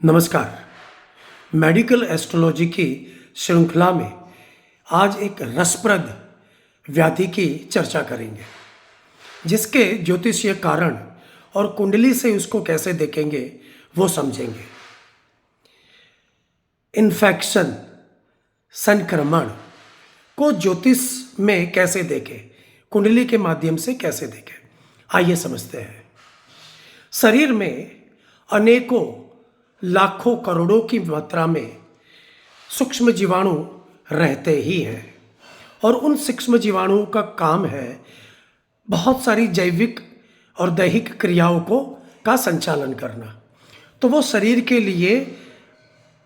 नमस्कार। Medical astrology की श्रृंखला में आज एक रसप्रद व्याधि की चर्चा करेंगे, जिसके ज्योतिषीय कारण और कुंडली से उसको कैसे देखेंगे वो समझेंगे। इन्फेक्शन, संक्रमण को ज्योतिष में कैसे देखें, कुंडली के माध्यम से कैसे देखें, आइए समझते हैं। शरीर में अनेकों लाखों करोड़ों की मात्रा में सूक्ष्म जीवाणु रहते ही हैं और उन सूक्ष्म जीवाणुओं का काम है बहुत सारी जैविक और दैहिक क्रियाओं का संचालन करना। तो वो शरीर के लिए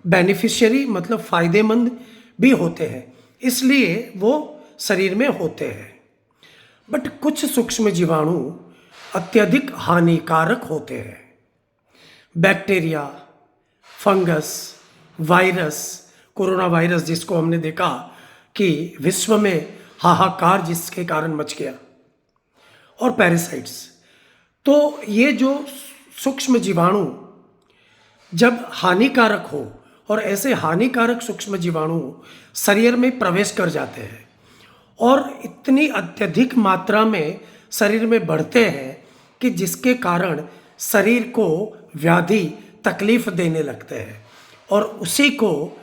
बेनिफिशियरी मतलब फ़ायदेमंद भी होते हैं, इसलिए वो शरीर में होते हैं। बट कुछ सूक्ष्म जीवाणु अत्यधिक हानिकारक होते हैं। Bacteria, fungus, virus, corona virus जिसको हमने देखा कि विश्व में हाहाकार जिसके कारण मच गया, और पैरासाइट्स। तो ये जो सूक्ष्म जीवाणु जब हानिकारक हो और ऐसे हानिकारक सूक्ष्म जीवाणु शरीर में प्रवेश कर जाते हैं और इतनी अत्यधिक मात्रा में शरीर में बढ़ते हैं कि जिसके कारण शरीर को व्याधि तकलीफ देने लगते हैं, और उसी को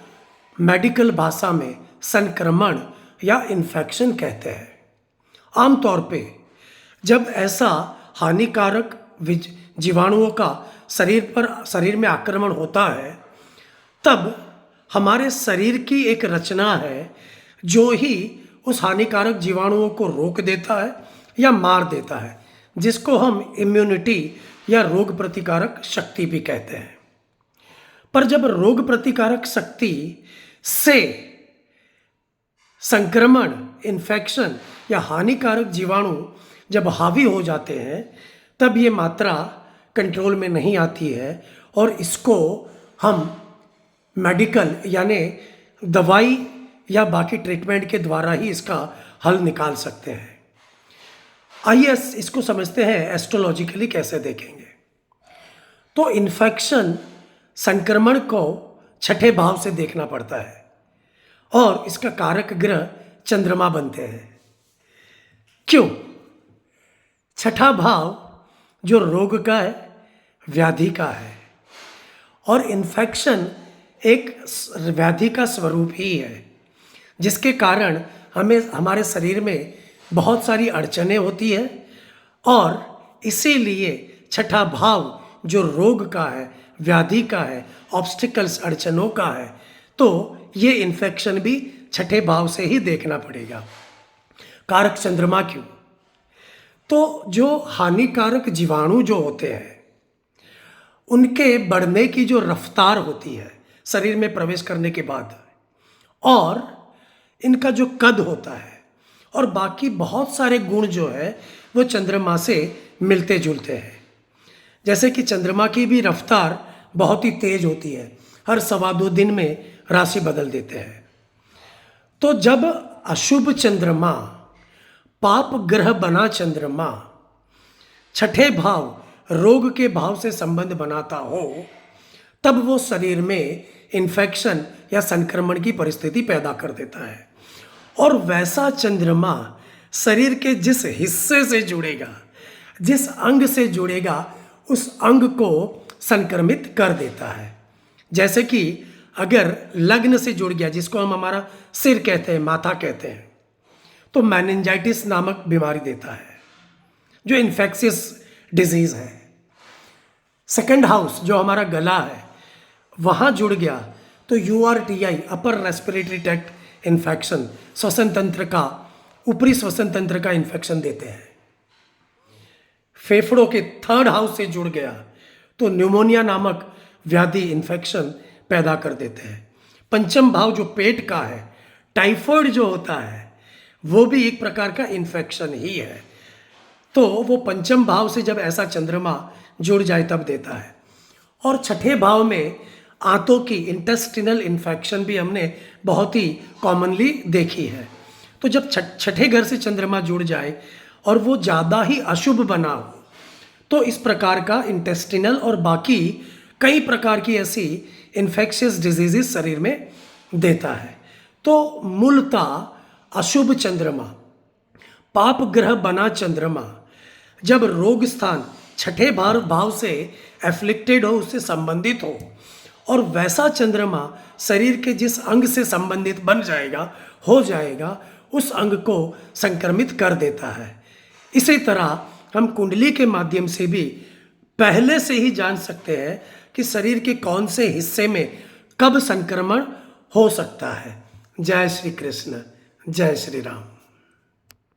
मेडिकल भाषा में संक्रमण या इन्फेक्शन कहते हैं। आमतौर पे जब ऐसा हानिकारक जीवाणुओं का शरीर में आक्रमण होता है, तब हमारे शरीर की एक रचना है जो ही उस हानिकारक जीवाणुओं को रोक देता है या मार देता है, जिसको हम इम्यूनिटी या रोग प्रतिकारक शक्ति भी कहते हैं। पर जब रोग प्रतिकारक शक्ति से संक्रमण, इन्फेक्शन या हानिकारक जीवाणु जब हावी हो जाते हैं, तब ये मात्रा कंट्रोल में नहीं आती है और इसको हम मेडिकल यानी दवाई या बाकी ट्रीटमेंट के द्वारा ही इसका हल निकाल सकते हैं। आइए इसको समझते हैं एस्ट्रोलॉजिकली कैसे देखेंगे। तो इन्फेक्शन, संक्रमण को छठे भाव से देखना पड़ता है और इसका कारक ग्रह चंद्रमा बनते हैं। क्यों? छठा भाव जो रोग का है, व्याधि का है, और इन्फेक्शन एक व्याधि का स्वरूप ही है, जिसके कारण हमारे शरीर में बहुत सारी अड़चनें होती है, और इसीलिए छठा भाव जो रोग का है, व्याधि का है, ऑब्स्टिकल्स, अड़चनों का है, तो ये इन्फेक्शन भी छठे भाव से ही देखना पड़ेगा। कारक चंद्रमा क्यों? तो जो हानिकारक जीवाणु जो होते हैं, उनके बढ़ने की जो रफ्तार होती है शरीर में प्रवेश करने के बाद, और इनका जो कद होता है, और बाकी बहुत सारे गुण जो है वो चंद्रमा से मिलते जुलते हैं। जैसे कि चंद्रमा की भी रफ्तार बहुत ही तेज होती है, हर 2.25 दिन में राशि बदल देते हैं। तो जब अशुभ चंद्रमा, पाप ग्रह बना चंद्रमा छठे भाव, रोग के भाव से संबंध बनाता हो, तब वो शरीर में इन्फेक्शन या संक्रमण की परिस्थिति पैदा कर देता है। और वैसा चंद्रमा शरीर के जिस हिस्से से जुड़ेगा, जिस अंग से जुड़ेगा, उस अंग को संक्रमित कर देता है। जैसे कि अगर लग्न से जुड़ गया, जिसको हम हमारा सिर कहते हैं, माथा कहते हैं, तो मेनिंजाइटिस नामक बीमारी देता है, जो इन्फेक्शियस डिजीज है। सेकंड हाउस जो हमारा गला है, वहाँ जुड़ गया तो URTI, upper respiratory tract infection, श्वसन तंत्र का, ऊपरी श्वसन तंत्र का इन्फेक्शन देते हैं। फेफड़ों के थर्ड हाउस से जुड़ गया तो न्यूमोनिया नामक व्याधि, इन्फेक्शन पैदा कर देते हैं। पंचम भाव जो पेट का है, टाइफाइड जो होता है, वो भी एक प्रकार का इन्फेक्शन ही है। तो वो पंचम भाव से जब ऐसा चंद्रमा जुड़ जाए तब देता है। और छठे भाव में आंतों की इंटेस्टिनल इन्फेक्शन भी हमने बहुत ही कॉमनली देखी है। तो जब छठे घर से चंद्रमा जुड़ जाए और वो ज़्यादा ही अशुभ बना हो, तो इस प्रकार का इंटेस्टिनल और बाकी कई प्रकार की ऐसी इन्फेक्शियस डिजीजेस शरीर में देता है। तो मूलतः अशुभ चंद्रमा, पाप ग्रह बना चंद्रमा जब रोग स्थान छठे भाव से एफ्लिक्टेड हो, उससे संबंधित हो, और वैसा चंद्रमा शरीर के जिस अंग से संबंधित बन जाएगा, हो जाएगा, उस अंग को संक्रमित कर देता है। इसी तरह हम कुंडली के माध्यम से भी पहले से ही जान सकते हैं कि शरीर के कौन से हिस्से में कब संक्रमण हो सकता है। जय श्री कृष्ण, जय श्री राम।